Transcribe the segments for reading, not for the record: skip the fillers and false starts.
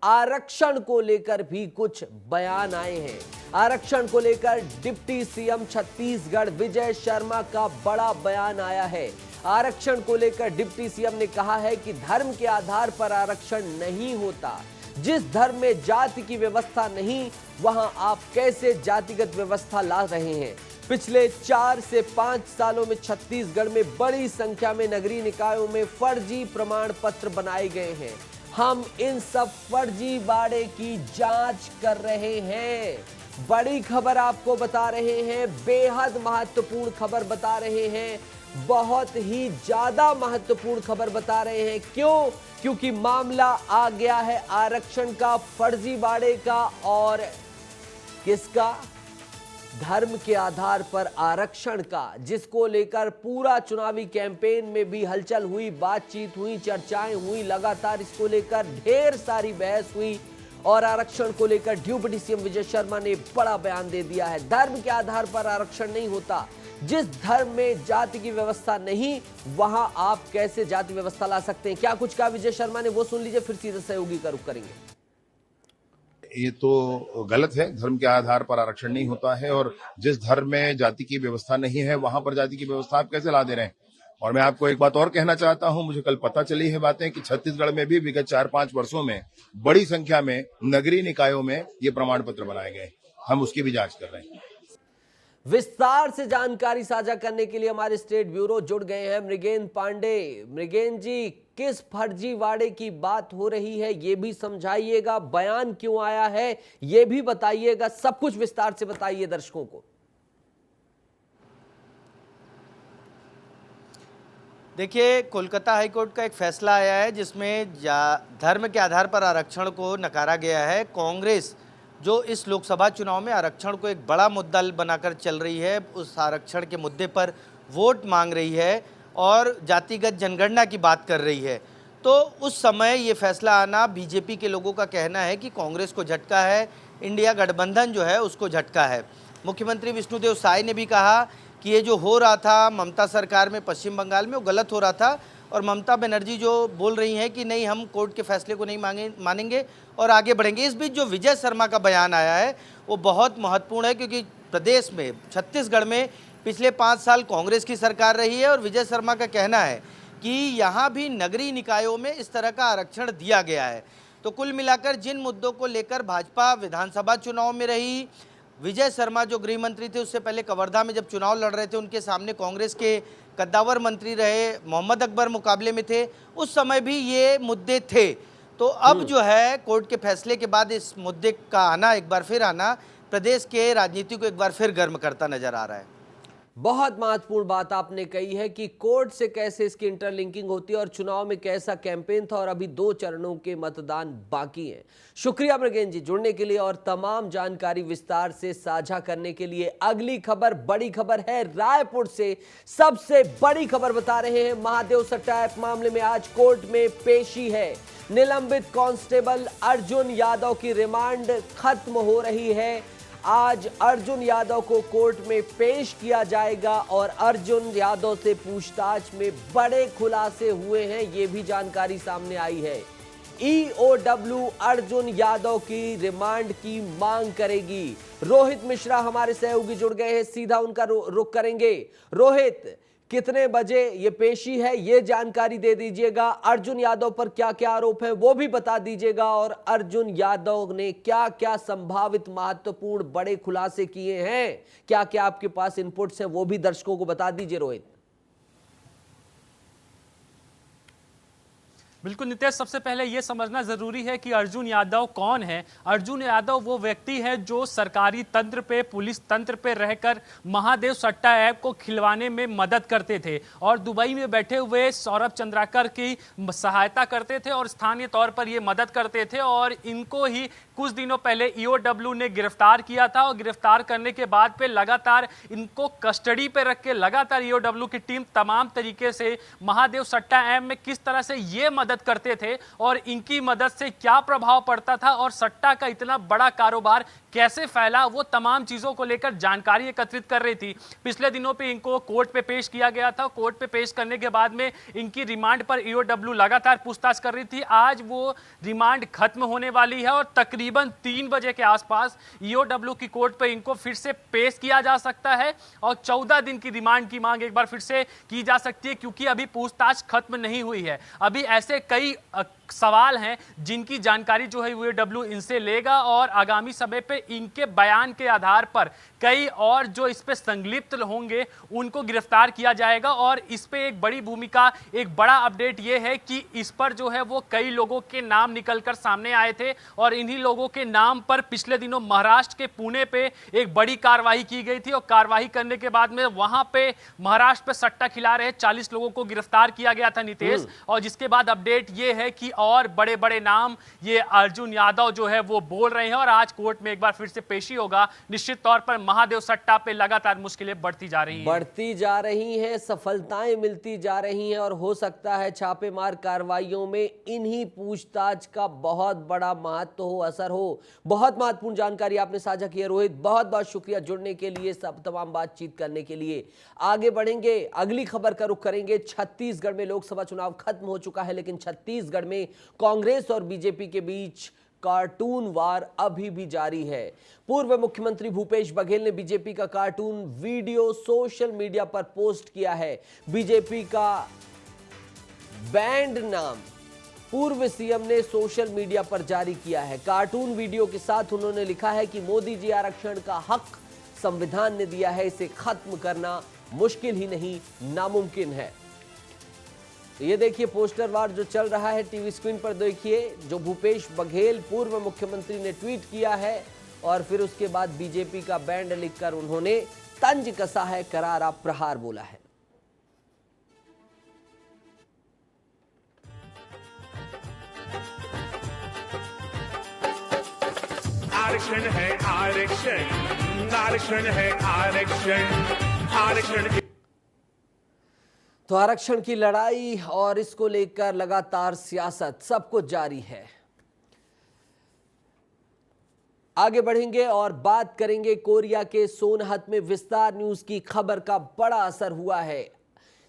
आरक्षण को लेकर भी कुछ बयान आए हैं। आरक्षण को लेकर डिप्टी सीएम छत्तीसगढ़ विजय शर्मा का बड़ा बयान आया है। आरक्षण को लेकर डिप्टी सीएम ने कहा है कि धर्म के आधार पर आरक्षण नहीं होता। जिस धर्म में जाति की व्यवस्था नहीं, वहां आप कैसे जातिगत व्यवस्था ला रहे हैं। पिछले 4 से 5 सालों में छत्तीसगढ़ में बड़ी संख्या में नगरीय निकायों में फर्जी प्रमाण पत्र बनाए गए हैं। हम इन सब फर्जीवाड़े की जांच कर रहे हैं। बड़ी खबर आपको बता रहे हैं, बेहद महत्वपूर्ण खबर बता रहे हैं, बहुत ही ज्यादा महत्वपूर्ण खबर बता रहे हैं। क्यों? क्योंकि मामला आ गया है आरक्षण का, फर्जीवाड़े का और किसका? धर्म के आधार पर आरक्षण का, जिसको लेकर पूरा चुनावी कैंपेन में भी हलचल हुई, बातचीत हुई, चर्चाएं हुई, लगातार इसको लेकर ढेर सारी बहस हुई और आरक्षण को लेकर डिप्टी सीएम विजय शर्मा ने बड़ा बयान दे दिया है। धर्म के आधार पर आरक्षण नहीं होता। जिस धर्म में जाति की व्यवस्था नहीं, वहां आप कैसे जाति व्यवस्था ला सकते हैं। क्या कुछ कहा विजय शर्मा ने, वो सुन लीजिए, फिर सीधे सहयोगी का रुख करेंगे। ये तो गलत है। धर्म के आधार पर आरक्षण नहीं होता है और जिस धर्म में जाति की व्यवस्था नहीं है, वहां पर जाति की व्यवस्था आप कैसे ला दे रहे हैं। और मैं आपको एक बात और कहना चाहता हूं, मुझे कल पता चली है बातें कि छत्तीसगढ़ में भी विगत 4-5 वर्षों में बड़ी संख्या में नगरीय निकायों में ये प्रमाण पत्र बनाए गए। हम उसकी भी जांच कर रहे हैं। विस्तार से जानकारी साझा करने के लिए हमारे स्टेट ब्यूरो जुड़ गए हैं मृगेन पांडे। मृगेन जी, किस फर्जीवाड़े की बात हो रही है ये भी समझाइएगा, बयान क्यों आया है ये भी बताइएगा, सब कुछ विस्तार से बताइए दर्शकों को। देखिए, कोलकाता हाईकोर्ट का एक फैसला आया है जिसमें धर्म के आधार पर आरक्षण को नकारा गया है। कांग्रेस जो इस लोकसभा चुनाव में आरक्षण को एक बड़ा मुद्दा बनाकर चल रही है, उस आरक्षण के मुद्दे पर वोट मांग रही है और जातिगत जनगणना की बात कर रही है, तो उस समय ये फैसला आना, बीजेपी के लोगों का कहना है कि कांग्रेस को झटका है, इंडिया गठबंधन जो है उसको झटका है। मुख्यमंत्री विष्णुदेव साय ने भी कहा कि ये जो हो रहा था ममता सरकार में पश्चिम बंगाल में, वो गलत हो रहा था और ममता बनर्जी जो बोल रही हैं कि नहीं, हम कोर्ट के फैसले को नहीं मानेंगे और आगे बढ़ेंगे। इस बीच जो विजय शर्मा का बयान आया है वो बहुत महत्वपूर्ण है, क्योंकि प्रदेश में, छत्तीसगढ़ में पिछले 5 साल कांग्रेस की सरकार रही है और विजय शर्मा का कहना है कि यहाँ भी नगरीय निकायों में इस तरह का आरक्षण दिया गया है। तो कुल मिलाकर जिन मुद्दों को लेकर भाजपा विधानसभा चुनाव में रही, विजय शर्मा जो गृह मंत्री थे, उससे पहले कवर्धा में जब चुनाव लड़ रहे थे, उनके सामने कांग्रेस के कद्दावर मंत्री रहे मोहम्मद अकबर मुकाबले में थे, उस समय भी ये मुद्दे थे। तो अब जो है कोर्ट के फैसले के बाद इस मुद्दे का आना, एक बार फिर आना, प्रदेश के राजनीति को एक बार फिर गर्म करता नजर आ रहा है। बहुत महत्वपूर्ण बात आपने कही है कि कोर्ट से कैसे इसकी इंटरलिंकिंग होती है और चुनाव में कैसा कैंपेन था और अभी 2 चरणों के मतदान बाकी हैं। शुक्रिया मृगेन जी जुड़ने के लिए और तमाम जानकारी विस्तार से साझा करने के लिए। अगली खबर बड़ी खबर है, रायपुर से सबसे बड़ी खबर बता रहे हैं। महादेव सट्टा ऐप मामले में आज कोर्ट में पेशी है। निलंबित कांस्टेबल अर्जुन यादव की रिमांड खत्म हो रही है। आज अर्जुन यादव को कोर्ट में पेश किया जाएगा और अर्जुन यादव से पूछताछ में बड़े खुलासे हुए हैं, ये भी जानकारी सामने आई है। ईओडब्ल्यू अर्जुन यादव की रिमांड की मांग करेगी। रोहित मिश्रा हमारे सहयोगी जुड़ गए हैं, सीधा उनका रुख करेंगे। रोहित, कितने बजे ये पेशी है ये जानकारी दे दीजिएगा। अर्जुन यादव पर क्या क्या आरोप है वो भी बता दीजिएगा और अर्जुन यादव ने क्या क्या संभावित महत्वपूर्ण बड़े खुलासे किए हैं, क्या क्या आपके पास इनपुट्स हैं वो भी दर्शकों को बता दीजिए रोहित। बिल्कुल नितेश, सबसे पहले यह समझना जरूरी है कि अर्जुन यादव कौन है। अर्जुन यादव वो व्यक्ति है जो सरकारी तंत्र पे, पुलिस तंत्र पे रहकर महादेव सट्टा ऐप को खिलवाने में मदद करते थे और दुबई में बैठे हुए सौरभ चंद्राकर की सहायता करते थे और स्थानीय तौर पर ये मदद करते थे। और इनको ही कुछ दिनों पहले ईओडब्ल्यू ने गिरफ्तार किया था और गिरफ्तार करने के बाद पे लगातार इनको कस्टडी पे रख के लगातार ईओडब्ल्यू की टीम तमाम तरीके से महादेव सट्टा ऐप में किस तरह से ये मदद मदद करते थे और इनकी मदद से क्या प्रभाव पड़ता था और सट्टा का इतना बड़ा कारोबार कैसे फैला, वो तमाम चीजों को लेकर जानकारी एकत्रित कर रही थी। पिछले दिनों पे इनको कोर्ट पे पेश किया गया था। कोर्ट पे पेश करने के बाद में इनकी रिमांड पर ईओडब्ल्यू लगातार पूछताछ कर रही थी। आज वो रिमांड खत्म होने वाली है और तकरीबन 3 बजे के आसपास ईओडब्ल्यू की कोर्ट पे इनको फिर से पेश किया जा सकता है और 14 दिन की रिमांड की मांग एक बार फिर से की जा सकती है, क्योंकि अभी पूछताछ खत्म नहीं हुई है। अभी ऐसे कई सवाल हैं जिनकी जानकारी जो है ईओडब्ल्यू इनसे लेगा और आगामी समय पे इनके बयान के आधार पर कई और जो इस पे संलिप्त होंगे उनको गिरफ्तार किया जाएगा। और इस पे एक बड़ी भूमिका, एक बड़ा अपडेट ये है कि इस पर जो है वो कई लोगों के नाम निकलकर सामने आए थे और इन्हीं लोगों के नाम पर पिछले दिनों महाराष्ट्र के पुणे पे एक बड़ी कार्रवाई की गई थी और कार्रवाई करने के बाद में वहां पे महाराष्ट्र पे सट्टा खिला रहे 40 लोगों को गिरफ्तार किया गया था नितेश। और जिसके बाद अपडेट ये है कि और बड़े बड़े नाम ये अर्जुन यादव जो है वो बोल रहे हैं और आज कोर्ट में एक बार फिर से पेशी होगा। निश्चित तौर पर महादेव सट्टा पे लगातार मुश्किलें बढ़ती जा रही हैं, सफलताएं मिलती जा रही हैं और हो सकता है छापेमार कार्रवाइयों में इन्हीं पूछताछ का बहुत बड़ा महत्व हो, असर हो। बहुत महत्वपूर्ण जानकारी आपने साझा की है रोहित, बहुत बहुत शुक्रिया जुड़ने के लिए, सब तमाम बातचीत करने के लिए। आगे बढ़ेंगे, अगली खबर का रुख करेंगे। छत्तीसगढ़ में लोकसभा चुनाव खत्म हो चुका है, लेकिन छत्तीसगढ़ में कांग्रेस और बीजेपी के बीच कार्टून वार अभी भी जारी है। पूर्व मुख्यमंत्री भूपेश बघेल ने बीजेपी का कार्टून वीडियो सोशल मीडिया पर पोस्ट किया है। बीजेपी का बैंड नाम पूर्व सीएम ने सोशल मीडिया पर जारी किया है। कार्टून वीडियो के साथ उन्होंने लिखा है कि मोदी जी आरक्षण का हक संविधान ने दिया है, इसे खत्म करना मुश्किल ही नहीं नामुमकिन है। तो ये देखिए पोस्टर वार जो चल रहा है टीवी स्क्रीन पर, देखिए जो भूपेश बघेल पूर्व मुख्यमंत्री ने ट्वीट किया है और फिर उसके बाद बीजेपी का बैंड लिखकर उन्होंने तंज कसा है, करारा प्रहार बोला है। आरक्षण है आरक्षण, आरक्षण है आरक्षण, आरक्षण। तो आरक्षण की लड़ाई और इसको लेकर लगातार सियासत सब कुछ जारी है। आगे बढ़ेंगे और बात करेंगे कोरिया के सोनहत में विस्तार न्यूज की खबर का बड़ा असर हुआ है,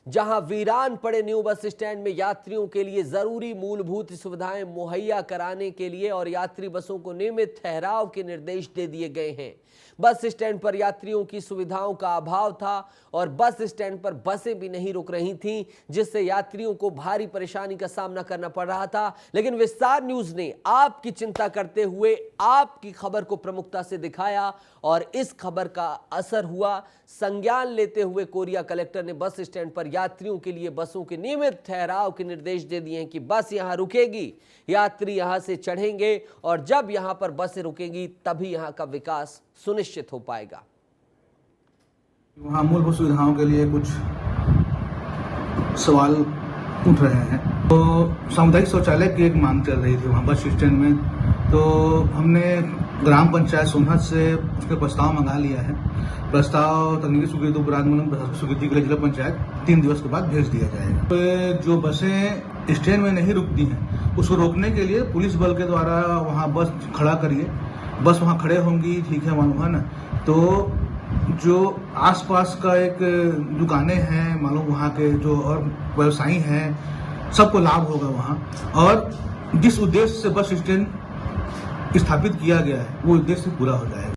जहां वीरान पड़े न्यू बस स्टैंड में यात्रियों के लिए जरूरी मूलभूत सुविधाएं मुहैया कराने के लिए और यात्री बसों को नियमित ठहराव के निर्देश दे दिए गए हैं। बस स्टैंड पर यात्रियों की सुविधाओं का अभाव था और बस स्टैंड पर बसें भी नहीं रुक रही थीं, जिससे यात्रियों को भारी परेशानी का सामना करना पड़ रहा था। लेकिन विस्तार न्यूज ने आपकी चिंता करते हुए आपकी खबर को प्रमुखता से दिखाया और इस खबर का असर हुआ। संज्ञान लेते हुए कोरिया कलेक्टर ने बस स्टैंड पर यात्रियों के लिए बसों के नियमित ठहराव के निर्देश दे दिए हैं कि बस यहां रुकेगी, यात्री यहां से चढ़ेंगे और जब यहां पर बसें रुकेंगी तभी यहां का विकास सुनिश्चित हो पाएगा। वहाँ मूलभूत सुविधाओं के लिए कुछ सवाल उठ रहे हैं। तो सामुदायिक शौचालय की एक मांग चल रही थी वहाँ बस स्टैंड में, तो हमने ग्राम पंचायत सोनहत से उसके प्रस्ताव मंगा लिया है। प्रस्ताव तकनीकी स्वीकृति उपरांत स्वीकृति के लिए जिला पंचायत 3 दिवस के बाद भेज दिया जाएगा। तो जो बसें स्टैंड में नहीं रुकती हैं उसको रोकने के लिए पुलिस बल के द्वारा वहाँ बस खड़ा करिए, बस वहाँ खड़े होंगी, ठीक है मालूम है ना। तो जो आसपास का एक दुकानें हैं मालूम, वहाँ के जो और व्यवसायी हैं सबको लाभ होगा वहाँ, और जिस उद्देश्य से बस स्टैंड स्थापित किया गया है वो उद्देश्य पूरा हो जाएगा।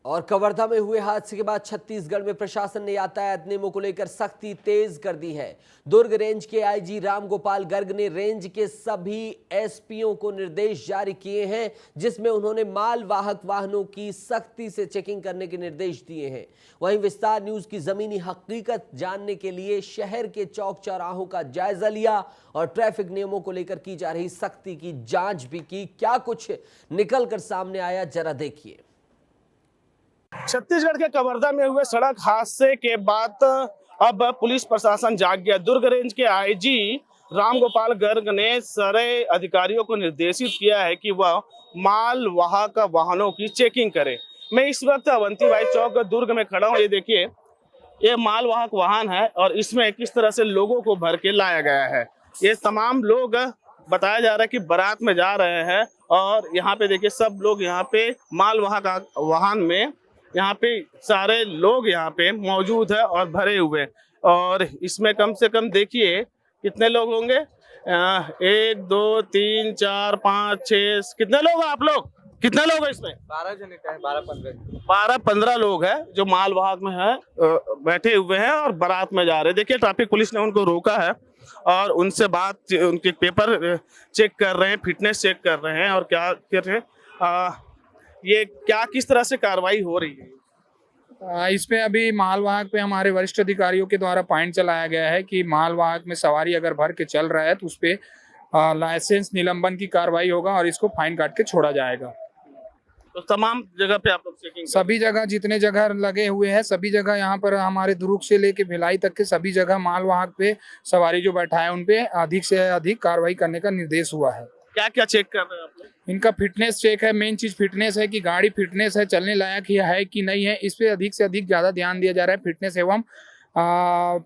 और कवर्धा में हुए हादसे के बाद छत्तीसगढ़ में प्रशासन ने यातायात नियमों को लेकर सख्ती तेज कर दी है। दुर्ग रेंज के आईजी रामगोपाल गर्ग ने रेंज के सभी एसपीओ को निर्देश जारी किए हैं, जिसमें उन्होंने मालवाहक वाहनों की सख्ती से चेकिंग करने के निर्देश दिए हैं। वहीं विस्तार न्यूज की जमीनी हकीकत जानने के लिए शहर के चौक चौराहों का जायजा लिया और ट्रैफिक नियमों को लेकर की जा रही सख्ती की जांच भी की। क्या कुछ निकल कर सामने आया, जरा देखिए। छत्तीसगढ़ के कवर्धा में हुए सड़क हादसे के बाद अब पुलिस प्रशासन जाग गया। दुर्ग रेंज के आईजी रामगोपाल गर्ग ने सारे अधिकारियों को निर्देशित किया है कि वह माल वाहक वाहनों की चेकिंग करें। मैं इस वक्त अवंतीबाई चौक दुर्ग में खड़ा हूँ। ये देखिए ये मालवाहक वाहन है और इसमें किस तरह से लोगों को भर के लाया गया है। ये तमाम लोग बताया जा रहा है कि बारात में जा रहे हैं और यहाँ पे देखिए सब लोग यहाँ पे मालवाहक वाहन में यहाँ पे सारे लोग यहाँ पे मौजूद है और भरे हुए। और इसमें कम से कम देखिए कितने लोग होंगे, 1 2 3 4 5 6, कितने लोग हैं आप लोग, कितने लोग हैं इसमें? 12 जने का है, 12-15 12-15 लोग हैं जो मालवाहक में है, बैठे हुए हैं और बारात में जा रहे हैं। देखिए ट्रैफिक पुलिस ने उनको रोका है और उनसे बात, उनके पेपर चेक कर रहे हैं, फिटनेस चेक कर रहे हैं और क्या कर रहे हैं, ये क्या किस तरह से कार्रवाई हो रही है? इस पे अभी मालवाहक पे हमारे वरिष्ठ अधिकारियों के द्वारा पॉइंट चलाया गया है कि मालवाहक में सवारी अगर भर के चल रहा है तो उस पे लाइसेंस निलंबन की कार्रवाई होगा और इसको फाइन काट के छोड़ा जाएगा। तो तमाम जगह पे आप लोग चेकिंग सभी जगह जितने जगह लगे हुए हैं सभी जगह यहाँ पर हमारे दुर्ग से लेके भिलाई तक के सभी जगह मालवाहक पे सवारी जो बैठा है उनपे अधिक से अधिक कार्रवाई करने का निर्देश हुआ है। क्या क्या चेक कर रहे हैं आप लोग? इनका फिटनेस चेक है, मेन चीज फिटनेस है कि गाड़ी फिटनेस है, चलने लायक ही है कि नहीं है, इस पे अधिक से अधिक ज्यादा ध्यान दिया जा रहा है।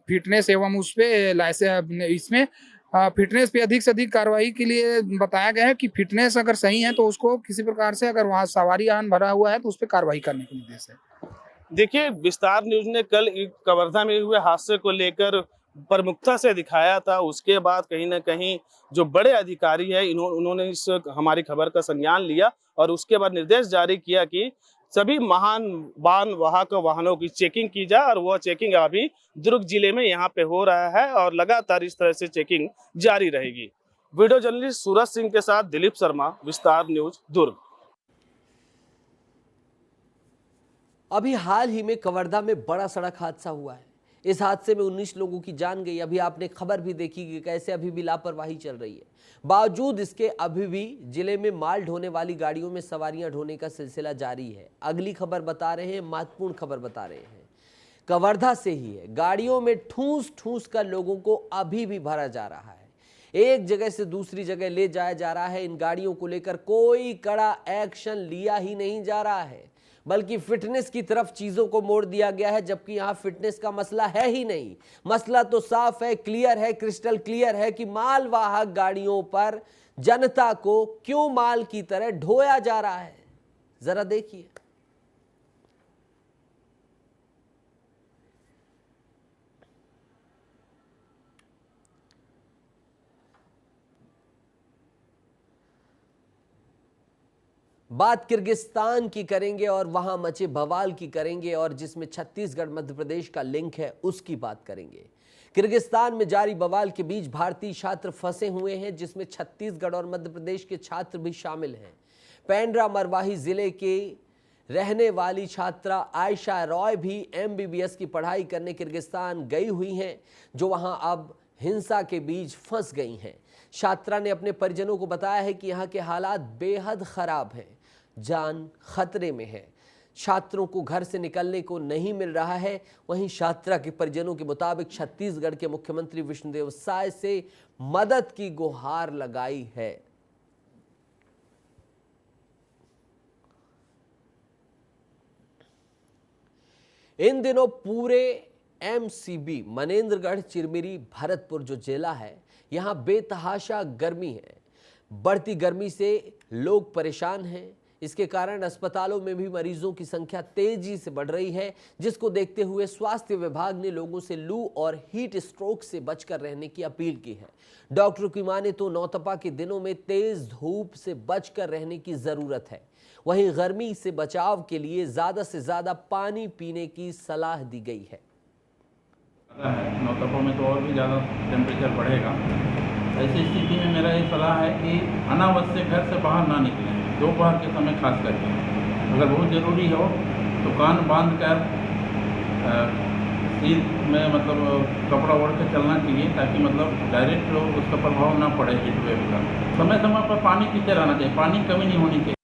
फिटनेस एवं उस पे लाइसेंस, इसमें फिटनेस पे अधिक से अधिक कार्रवाई के लिए बताया गया है कि फिटनेस अगर सही है तो उसको किसी प्रकार से अगर वहाँ सवारी वाहन भरा हुआ है तो उस पर कार्रवाई करने का निर्देश है। देखिए विस्तार न्यूज ने कल कवर्धा में हुए हादसे को लेकर प्रमुखता से दिखाया था, उसके बाद कहीं ना कहीं जो बड़े अधिकारी है उन्होंने इस हमारी खबर का संज्ञान लिया और उसके बाद निर्देश जारी किया कि सभी वाहक वाहनों की चेकिंग की जाए और वह चेकिंग अभी दुर्ग जिले में यहाँ पे हो रहा है और लगातार इस तरह से चेकिंग जारी रहेगी। वीडियो जर्नलिस्ट सूरज सिंह के साथ दिलीप शर्मा, विस्तार न्यूज, दुर्ग। अभी हाल ही में कवर्धा में बड़ा सड़क हादसा हुआ है। इस हादसे में 19 लोगों की जान गई। अभी आपने खबर भी देखी कि कैसे अभी भी लापरवाही चल रही है। बावजूद इसके अभी भी जिले में माल ढोने वाली गाड़ियों में सवारियां ढोने का सिलसिला जारी है। अगली खबर बता रहे हैं, महत्वपूर्ण खबर बता रहे हैं, कवर्धा से ही है। गाड़ियों में ठूस ठूस कर लोगों को अभी भी भरा जा रहा है, एक जगह से दूसरी जगह ले जाया जा रहा है। इन गाड़ियों को लेकर कोई कड़ा एक्शन लिया ही नहीं जा रहा है, बल्कि फिटनेस की तरफ चीजों को मोड़ दिया गया है, जबकि यहां फिटनेस का मसला है ही नहीं। मसला तो साफ है, क्लियर है, क्रिस्टल क्लियर है कि मालवाहक गाड़ियों पर जनता को क्यों माल की तरह ढोया जा रहा है। जरा देखिए। बात किर्गिस्तान की करेंगे और वहां मचे बवाल की करेंगे और जिसमें छत्तीसगढ़ मध्य प्रदेश का लिंक है उसकी बात करेंगे। किर्गिस्तान में जारी बवाल के बीच भारतीय छात्र फंसे हुए हैं, जिसमें छत्तीसगढ़ और मध्य प्रदेश के छात्र भी शामिल हैं। पेंड्रा मरवाही जिले के रहने वाली छात्रा आयशा रॉय भी MBBS की पढ़ाई करने किर्गिस्तान गई हुई हैं, जो वहां अब हिंसा के बीच फंस गई हैं। छात्रा ने अपने परिजनों को बताया है कि यहाँ के हालात बेहद खराब हैं, जान खतरे में है। छात्रों को घर से निकलने को नहीं मिल रहा है। वहीं छात्रा के परिजनों के मुताबिक छत्तीसगढ़ के मुख्यमंत्री विष्णुदेव साय से मदद की गुहार लगाई है। इन दिनों पूरे MCB मनेंद्रगढ़, चिरमिरी, भरतपुर जो जिला है, यहाँ बेतहाशा गर्मी है। बढ़ती गर्मी से लोग परेशान हैं। इसके कारण अस्पतालों में भी मरीजों की संख्या तेजी से बढ़ रही है, जिसको देखते हुए स्वास्थ्य विभाग ने लोगों से लू और हीट स्ट्रोक से बचकर रहने की अपील की है। डॉक्टरों की माने तो नौतपा के दिनों में तेज धूप से बचकर रहने की जरूरत है। वहीं गर्मी से बचाव के लिए ज्यादा से ज्यादा पानी पीने की सलाह दी गई है। नौतपा में तो और भी ज़्यादा टेम्परेचर बढ़ेगा। ऐसी स्थिति में मेरा ये सलाह है कि अनावश्यक घर से बाहर ना निकलें, दोपहर के समय खास करके। अगर बहुत ज़रूरी हो तो कान बांध कर सिर में मतलब कपड़ा ओढ़ कर चलना चाहिए, ताकि मतलब डायरेक्ट उसका प्रभाव ना पड़े हीट वेव का। समय समय पर पानी पीते रहना चाहिए, पानी कमी नहीं होनी चाहिए।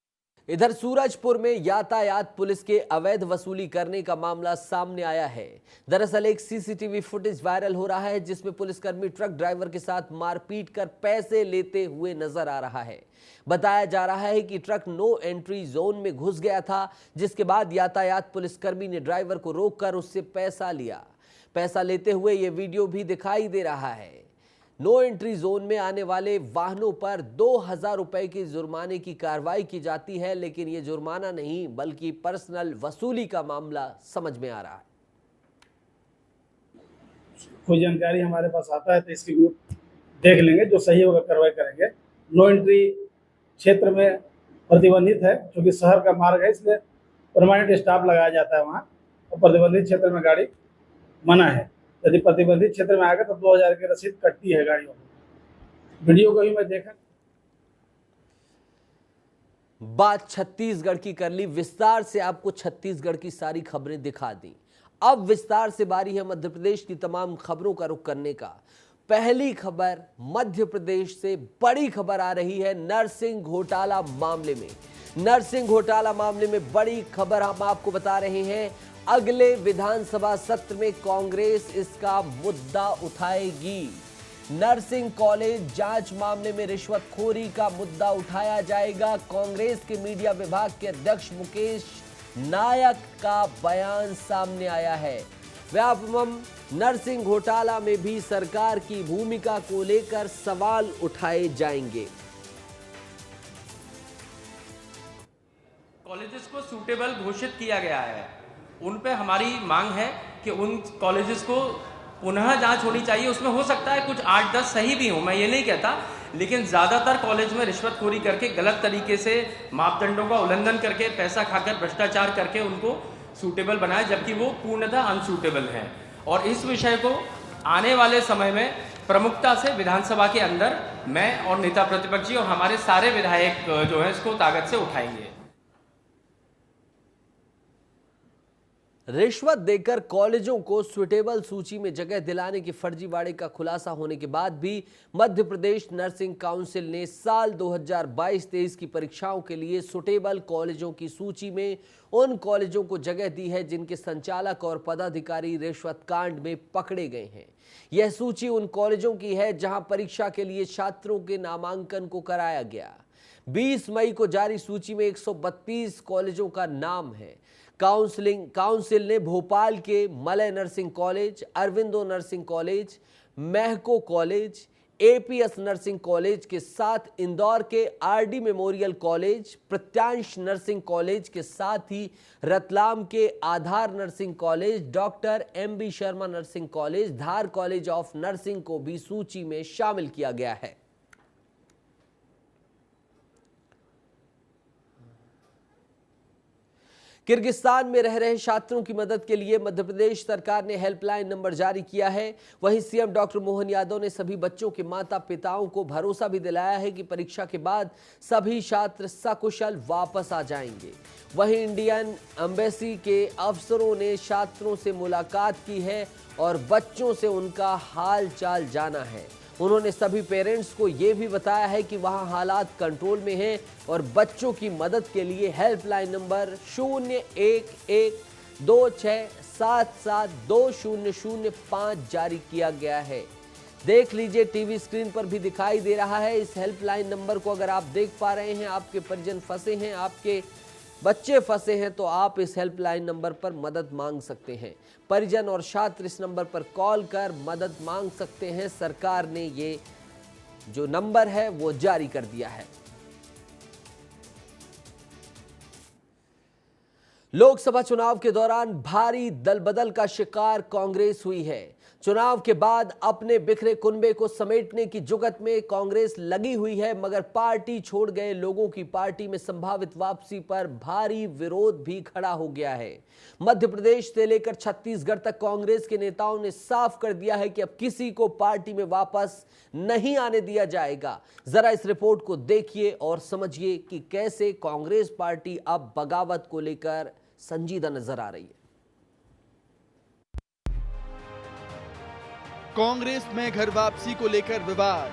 इधर सूरजपुर में यातायात पुलिस के अवैध वसूली करने का मामला सामने आया है। दरअसल एक CCTV फुटेज वायरल हो रहा है, जिसमें पुलिसकर्मी ट्रक ड्राइवर के साथ मारपीट कर पैसे लेते हुए नजर आ रहा है। बताया जा रहा है कि ट्रक नो एंट्री जोन में घुस गया था, जिसके बाद यातायात पुलिसकर्मी ने ड्राइवर को रोककर उससे पैसा लिया। पैसा लेते हुए ये वीडियो भी दिखाई दे रहा है। नो एंट्री जोन में आने वाले वाहनों पर 2000 रुपए की जुर्माने की कार्रवाई की जाती है, लेकिन ये जुर्माना नहीं बल्कि पर्सनल वसूली का मामला समझ में आ रहा है। कोई जानकारी हमारे पास आता है तो इसकी देख लेंगे, जो सही होगा कार्रवाई करेंगे। नो एंट्री क्षेत्र में प्रतिबंधित है, क्योंकि शहर का मार्ग है, इसलिए परमानेंट स्टाफ लगाया जाता है वहाँ, और प्रतिबंधित क्षेत्र में गाड़ी मना है। यदि प्रतिबंधित क्षेत्र में आएगा तो 2000 की रसीद कटती है गाड़ियों में। वीडियो को भी मैं देखा। बात छत्तीसगढ़ की कर ली, विस्तार से आपको छत्तीसगढ़ की सारी खबरें दिखा दी। अब विस्तार से बारी है मध्य प्रदेश की तमाम खबरों का रुख करने का। पहली खबर मध्य प्रदेश से बड़ी खबर आ रही है नरसिंह घोटाला मामले में। नरसिंह घोटाला मामले में बड़ी खबर हम आपको बता रहे हैं। अगले विधानसभा सत्र में कांग्रेस इसका मुद्दा उठाएगी। नर्सिंग कॉलेज जांच मामले में रिश्वतखोरी का मुद्दा उठाया जाएगा। कांग्रेस के मीडिया विभाग के अध्यक्ष मुकेश नायक का बयान सामने आया है। व्यापमं नर्सिंग घोटाला में भी सरकार की भूमिका को लेकर सवाल उठाए जाएंगे। कॉलेजेस को सूटेबल घोषित किया गया है, उन पे हमारी मांग है कि उन कॉलेजेस को पुनः जांच होनी चाहिए। उसमें हो सकता है कुछ 8-10 सही भी हो, मैं ये नहीं कहता, लेकिन ज़्यादातर कॉलेज में रिश्वतखोरी करके गलत तरीके से मापदंडों का उल्लंघन करके पैसा खाकर भ्रष्टाचार करके उनको सूटेबल बनाया, जबकि वो पूर्णतः अनसूटेबल हैं। और इस विषय को आने वाले समय में प्रमुखता से विधानसभा के अंदर मैं और नेता प्रतिपक्षी और हमारे सारे विधायक जो है इसको ताकत से उठाएंगे। रिश्वत देकर कॉलेजों को सुटेबल सूची में जगह दिलाने के फर्जीवाड़े का खुलासा होने के बाद भी मध्य प्रदेश नर्सिंग काउंसिल ने साल 2022-23 की परीक्षाओं के लिए सुटेबल कॉलेजों की सूची में उन कॉलेजों को जगह दी है जिनके संचालक और पदाधिकारी रिश्वत कांड में पकड़े गए हैं। यह सूची उन कॉलेजों की है जहां परीक्षा के लिए छात्रों के नामांकन को कराया गया। 20 मई को जारी सूची में 132 कॉलेजों का नाम है। काउंसिल ने भोपाल के Malay nursing college, Aurobindo nursing college, महको कॉलेज, एपीएस नर्सिंग कॉलेज के साथ इंदौर के RD memorial college, Pratyansh nursing college के साथ ही रतलाम के Aadhar nursing college, doctor MB Sharma nursing college, Dhar college of nursing को भी सूची में शामिल किया गया है। किर्गिस्तान में रह रहे छात्रों की मदद के लिए मध्य प्रदेश सरकार ने हेल्पलाइन नंबर जारी किया है। वहीं सीएम डॉक्टर मोहन यादव ने सभी बच्चों के माता पिताओं को भरोसा भी दिलाया है कि परीक्षा के बाद सभी छात्र सकुशल वापस आ जाएंगे। वहीं इंडियन एम्बेसी के अफसरों ने छात्रों से मुलाकात की है और बच्चों से उनका हाल चाल जाना है। उन्होंने सभी पेरेंट्स को ये भी बताया है कि वहां हालात कंट्रोल में हैं और बच्चों की मदद के लिए हेल्पलाइन नंबर 011267720005 जारी किया गया है। देख लीजिए, टीवी स्क्रीन पर भी दिखाई दे रहा है। इस हेल्पलाइन नंबर को अगर आप देख पा रहे हैं, आपके परिजन फंसे हैं, आपके बच्चे फंसे हैं, तो आप इस हेल्पलाइन नंबर पर मदद मांग सकते हैं। परिजन और छात्र इस नंबर पर कॉल कर मदद मांग सकते हैं। सरकार ने ये जो नंबर है वो जारी कर दिया है। लोकसभा चुनाव के दौरान भारी दलबदल का शिकार कांग्रेस हुई है। चुनाव के बाद अपने बिखरे कुनबे को समेटने की जुगत में कांग्रेस लगी हुई है, मगर पार्टी छोड़ गए लोगों की पार्टी में संभावित वापसी पर भारी विरोध भी खड़ा हो गया है। मध्य प्रदेश से लेकर छत्तीसगढ़ तक कांग्रेस के नेताओं ने साफ कर दिया है कि अब किसी को पार्टी में वापस नहीं आने दिया जाएगा। जरा इस रिपोर्ट को देखिए और समझिए कि कैसे कांग्रेस पार्टी अब बगावत को लेकर संजीदा नजर आ रही है। कांग्रेस में घर वापसी को लेकर विवाद,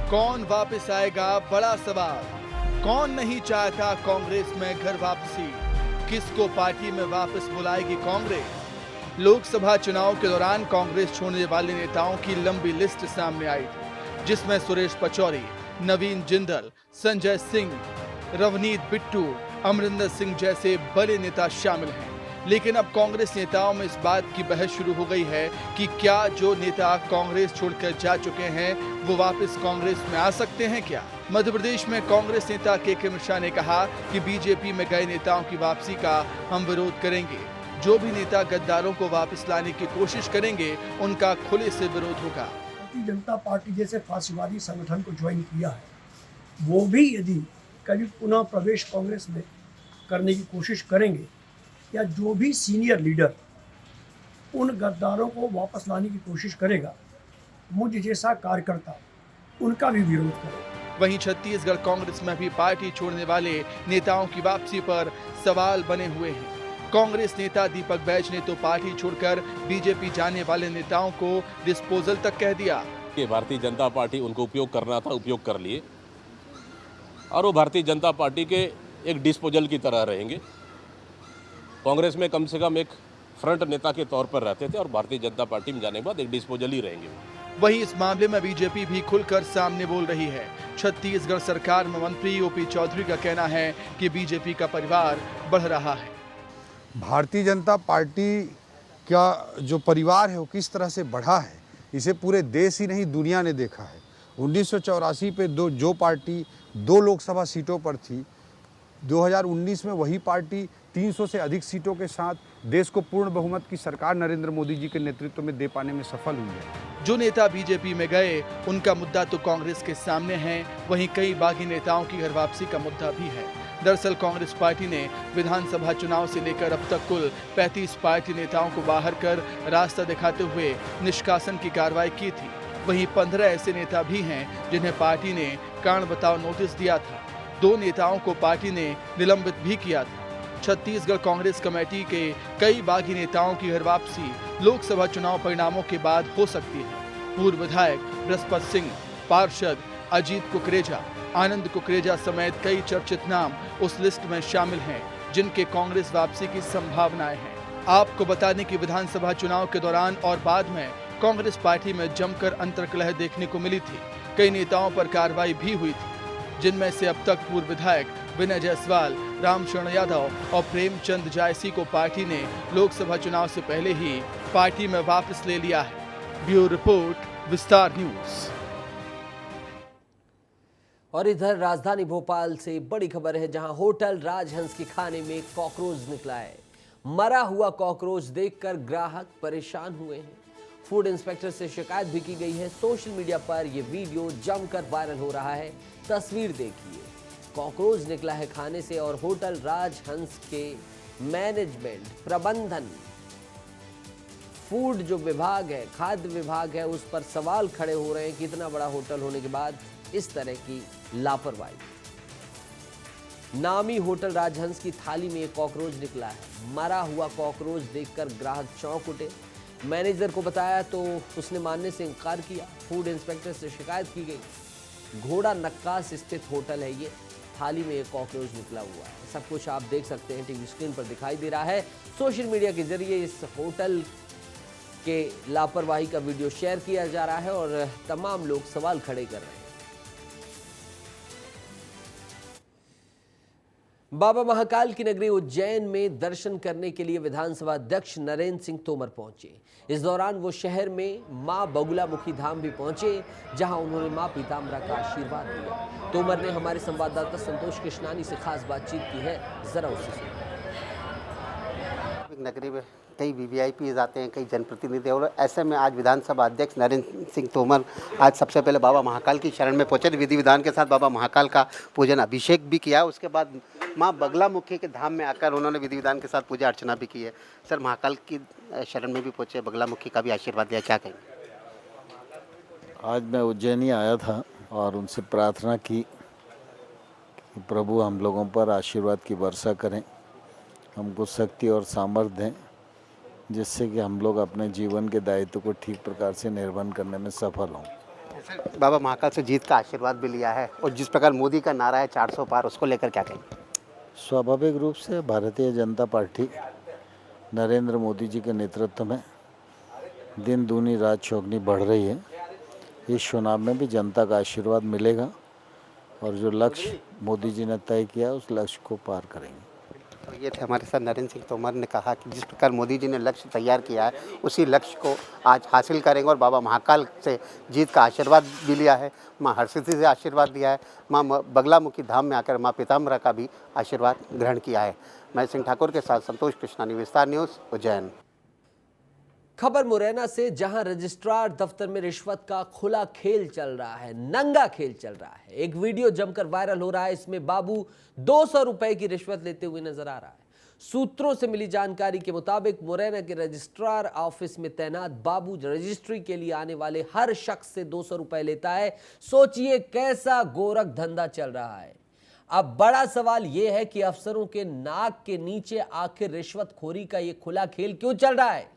कौन वापस आएगा बड़ा सवाल। कौन नहीं चाहता कांग्रेस में घर वापसी, किसको पार्टी में वापस बुलाएगी कांग्रेस। लोकसभा चुनाव के दौरान कांग्रेस छोड़ने वाले नेताओं की लंबी लिस्ट सामने आई थी, जिसमें सुरेश पचौरी, नवीन जिंदल, संजय सिंह, रवनीत बिट्टू, अमरिंदर सिंह जैसे बड़े नेता शामिल हैं। लेकिन अब कांग्रेस नेताओं में इस बात की बहस शुरू हो गई है कि क्या जो नेता कांग्रेस छोड़कर जा चुके हैं वो वापस कांग्रेस में आ सकते हैं क्या। मध्य प्रदेश में कांग्रेस नेता के मिश्रा ने कहा कि बीजेपी में गए नेताओं की वापसी का हम विरोध करेंगे। जो भी नेता गद्दारों को वापस लाने की कोशिश करेंगे उनका खुले से विरोध होगा। भारतीय जनता पार्टी जैसे फांसीवादी संगठन को ज्वाइन किया है, वो भी यदि कभी पुनः प्रवेश कांग्रेस में करने की कोशिश करेंगे या जो भी सीनियर लीडर उन गद्दारों को वापस लाने की कोशिश करेगा, मुझ जैसा कार्यकर्ता उनका भी विरोध करेगा। वहीं छत्तीसगढ़ कांग्रेस में भी पार्टी छोड़ने वाले नेताओं की वापसी पर सवाल बने हुए हैं। कांग्रेस नेता दीपक बैज ने तो पार्टी छोड़कर बीजेपी जाने वाले नेताओं को डिस्पोजल तक कह दिया कि भारतीय जनता पार्टी उनको उपयोग करना था, उपयोग कर लिए और वो भारतीय जनता पार्टी के एक डिस्पोजल की तरह रहेंगे। कांग्रेस में कम से कम एक फ्रंट नेता के तौर पर रहते थे और भारतीय जनता पार्टी में जाने के बाद एक डिस्पोजल ही रहेंगे। वहीं इस मामले में बीजेपी भी खुलकर सामने बोल रही है। छत्तीसगढ़ सरकार में मंत्री ओपी चौधरी का कहना है कि बीजेपी का परिवार बढ़ रहा है। भारतीय जनता पार्टी का जो परिवार है वो किस तरह से बढ़ा है, इसे पूरे देश ही नहीं दुनिया ने देखा है। 1984 पे जो पार्टी 2 लोकसभा सीटों पर थी, 2019 में वही पार्टी 300 से अधिक सीटों के साथ देश को पूर्ण बहुमत की सरकार नरेंद्र मोदी जी के नेतृत्व में दे पाने में सफल हुई है। जो नेता बीजेपी में गए उनका मुद्दा तो कांग्रेस के सामने है, वहीं कई बागी नेताओं की घर वापसी का मुद्दा भी है। दरअसल कांग्रेस पार्टी ने विधानसभा चुनाव से लेकर अब तक कुल 35 पार्टी नेताओं को बाहर कर रास्ता दिखाते हुए निष्कासन की कार्रवाई की थी। वहीं 15 ऐसे नेता भी हैं जिन्हें पार्टी ने कारण बताओ नोटिस दिया था। 2 नेताओं को पार्टी ने निलंबित भी किया था। छत्तीसगढ़ कांग्रेस कमेटी के कई बागी नेताओं की घर वापसी लोकसभा चुनाव परिणामों के बाद हो सकती है। पूर्व विधायक बृहस्पति सिंह, पार्षद अजीत कुकरेजा, आनंद कुकरेजा समेत कई चर्चित नाम उस लिस्ट में शामिल हैं जिनके कांग्रेस वापसी की संभावनाएं हैं। आपको बता दें कि विधानसभा चुनाव के दौरान और बाद में कांग्रेस पार्टी में जमकर अंतर्कलह देखने को मिली थी। कई नेताओं पर कार्रवाई भी हुई थी, जिनमें से अब तक पूर्व विधायक विनय जायसवाल, रामशरण यादव और प्रेमचंद जायसी को पार्टी ने लोकसभा चुनाव से पहले ही पार्टी में वापस ले लिया है। ब्यूरो रिपोर्ट, विस्तार न्यूज। और इधर राजधानी भोपाल से बड़ी खबर है, जहां होटल राजहंस के खाने में कॉकरोच निकला है। मरा हुआ कॉकरोच देखकर ग्राहक परेशान हुए हैं। फूड इंस्पेक्टर से शिकायत भी की गई है। सोशल मीडिया पर यह वीडियो जमकर वायरल हो रहा है। तस्वीर देखिए, कॉकरोच निकला है खाने से और होटल राजहंस के मैनेजमेंट, प्रबंधन, फूड जो विभाग है, खाद्य विभाग है, उस पर सवाल खड़े हो रहे हैं कि इतना बड़ा होटल होने के बाद इस तरह की लापरवाही। नामी होटल राजहंस की थाली में एक कॉकरोच निकला है। मरा हुआ कॉकरोच देखकर ग्राहक चौंक उठे। मैनेजर को बताया तो उसने मानने से इनकार किया। फूड इंस्पेक्टर से शिकायत की गई। घोड़ा नक्कास स्थित होटल है ये, थाली में एक कॉकरोच निकला हुआ है। सब कुछ आप देख सकते हैं, टीवी स्क्रीन पर दिखाई दे रहा है। सोशल मीडिया के जरिए इस होटल के लापरवाही का वीडियो शेयर किया जा रहा है और तमाम लोग सवाल खड़े कर रहे हैं। बाबा महाकाल की नगरी उज्जैन में दर्शन करने के लिए विधानसभा अध्यक्ष नरेंद्र सिंह तोमर पहुंचे। इस दौरान वो शहर में मां बगुलामुखी धाम भी पहुंचे, जहां उन्होंने मां पीताम्बरा का आशीर्वाद दिया। तोमर ने हमारे संवाददाता संतोष कृष्णानी से खास बातचीत की है, जरा उसे सुनिए। नगरी में कई वीवीआईपी आते हैं, कई जनप्रतिनिधि, और ऐसे में आज विधानसभा अध्यक्ष नरेंद्र सिंह तोमर आज सबसे पहले बाबा महाकाल की शरण में पहुंचे। विधि विधान के साथ बाबा महाकाल का पूजन अभिषेक भी किया। उसके बाद मां बगलामुखी के धाम में आकर उन्होंने विधि विधान के साथ पूजा अर्चना भी की है। सर, महाकाल की शरण में भी पहुंचे, बगलामुखी का भी आशीर्वाद दिया, क्या कहेंगे? आज मैं उज्जैनी आया था और उनसे प्रार्थना की कि प्रभु हम लोगों पर आशीर्वाद की वर्षा करें, हमको शक्ति और सामर्थ्य दें, जिससे कि हम लोग अपने जीवन के दायित्व को ठीक प्रकार से निर्वहन करने में सफल हों। बाबा महाकाल से जीत का आशीर्वाद भी लिया है, और जिस प्रकार मोदी का नारा है 400 पार, उसको लेकर क्या कहेंगे? स्वाभाविक रूप से भारतीय जनता पार्टी नरेंद्र मोदी जी के नेतृत्व में दिन दूनी रात चौगनी बढ़ रही है। इस चुनाव में भी जनता का आशीर्वाद मिलेगा और जो लक्ष्य मोदी जी ने तय किया उस लक्ष्य को पार करेंगे। तो ये थे हमारे साथ नरेंद्र सिंह तोमर ने कहा कि जिस प्रकार मोदी जी ने लक्ष्य तैयार किया है उसी लक्ष्य को आज हासिल करेंगे और बाबा महाकाल से जीत का आशीर्वाद भी लिया है, माँ हरसिद्धि से आशीर्वाद लिया है, माँ बगलामुखी धाम में आकर माँ पीताम्बरा का भी आशीर्वाद ग्रहण किया है। मैं सिंह ठाकुर के साथ संतोष कृष्णानी, विस्तार न्यूज़, उज्जैन। खबर मुरैना से, जहां रजिस्ट्रार दफ्तर में रिश्वत का खुला खेल चल रहा है, नंगा खेल चल रहा है। एक वीडियो जमकर वायरल हो रहा है। इसमें बाबू 200 रुपए की रिश्वत लेते हुए नजर आ रहा है। सूत्रों से मिली जानकारी के मुताबिक मुरैना के रजिस्ट्रार ऑफिस में तैनात बाबू रजिस्ट्री के लिए आने वाले हर शख्स से 200 रुपए लेता है। सोचिए कैसा गोरख धंधा चल रहा है। अब बड़ा सवाल यह है कि अफसरों के नाक के नीचे आखिर रिश्वतखोरी का यह खुला खेल क्यों चल रहा है?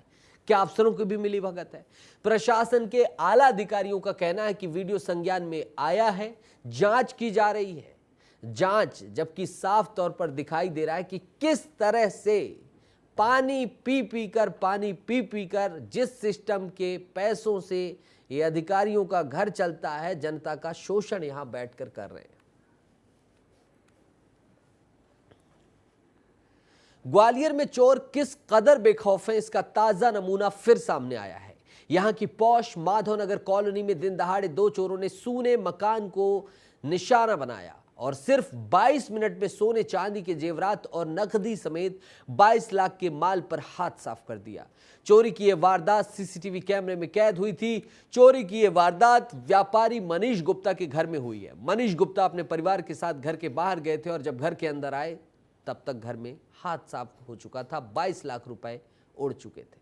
क्या अफसरों की भी मिली भगत है? प्रशासन के आला अधिकारियों का कहना है कि वीडियो संज्ञान में आया है, जांच की जा रही है। जांच जबकि साफ तौर पर दिखाई दे रहा है कि किस तरह से पानी पी कर जिस सिस्टम के पैसों से ये अधिकारियों का घर चलता है, जनता का शोषण यहां बैठकर कर रहे हैं। ग्वालियर में चोर किस कदर बेखौफ है, इसका ताजा नमूना फिर सामने आया है। यहां की पौष माधवनगर कॉलोनी में दिन दहाड़े 2 चोरों ने सूने मकान को निशाना बनाया और सिर्फ 22 मिनट में सोने चांदी के जेवरात और नकदी समेत 22 लाख के माल पर हाथ साफ कर दिया। चोरी की यह वारदात सीसीटीवी कैमरे में कैद हुई थी। चोरी की यह वारदात व्यापारी मनीष गुप्ता के घर में हुई है। मनीष गुप्ता अपने परिवार के साथ घर के बाहर गए थे और जब घर के अंदर आए तब तक घर में हाथ साफ हो चुका था। 22 लाख रुपए उड़ चुके थे।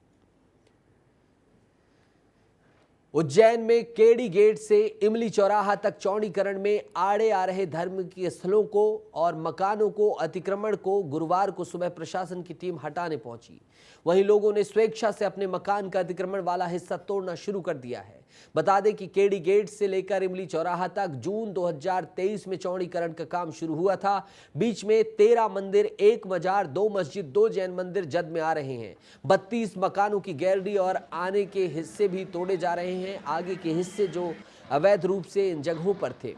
उज्जैन में केडी गेट से इमली चौराहा तक चौड़ीकरण में आड़े आ रहे धार्मिक स्थलों को और मकानों को अतिक्रमण को गुरुवार को सुबह प्रशासन की टीम हटाने पहुंची। वहीं लोगों ने स्वेच्छा से अपने मकान का अतिक्रमण वाला हिस्सा तोड़ना शुरू कर दिया है। बता दें कि केडी गेट से लेकर इमली चौराहा तक जून 2023 में चौड़ीकरण का काम शुरू हुआ था। बीच में 13 मंदिर, 1 मजार, 2 मस्जिद, 2 जैन मंदिर जद में आ रहे हैं। 32 मकानों की गैलरी और आने के हिस्से भी तोड़े जा रहे हैं। आगे के हिस्से जो अवैध रूप से इन जगहों पर थे।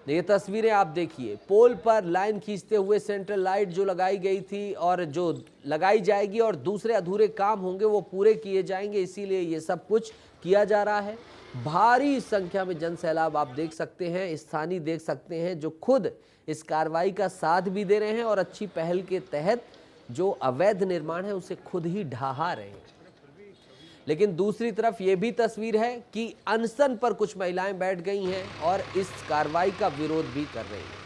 ये तस्वीरें आप देखिए। पोल पर लाइन खींचते हुए सेंट्रल लाइट जो लगाई गई थी और जो लगाई जाएगी और दूसरे अधूरे काम होंगे वो पूरे किए जाएंगे, इसीलिए ये सब कुछ किया जा रहा है। भारी संख्या में जन सैलाब आप देख सकते हैं, स्थानीय देख सकते हैं जो खुद इस कार्रवाई का साथ भी दे रहे हैं और अच्छी पहल के तहत जो अवैध निर्माण है उसे खुद ही ढहा रहे हैं। लेकिन दूसरी तरफ ये भी तस्वीर है कि अनशन पर कुछ महिलाएं बैठ गई हैं और इस कार्रवाई का विरोध भी कर रही हैं।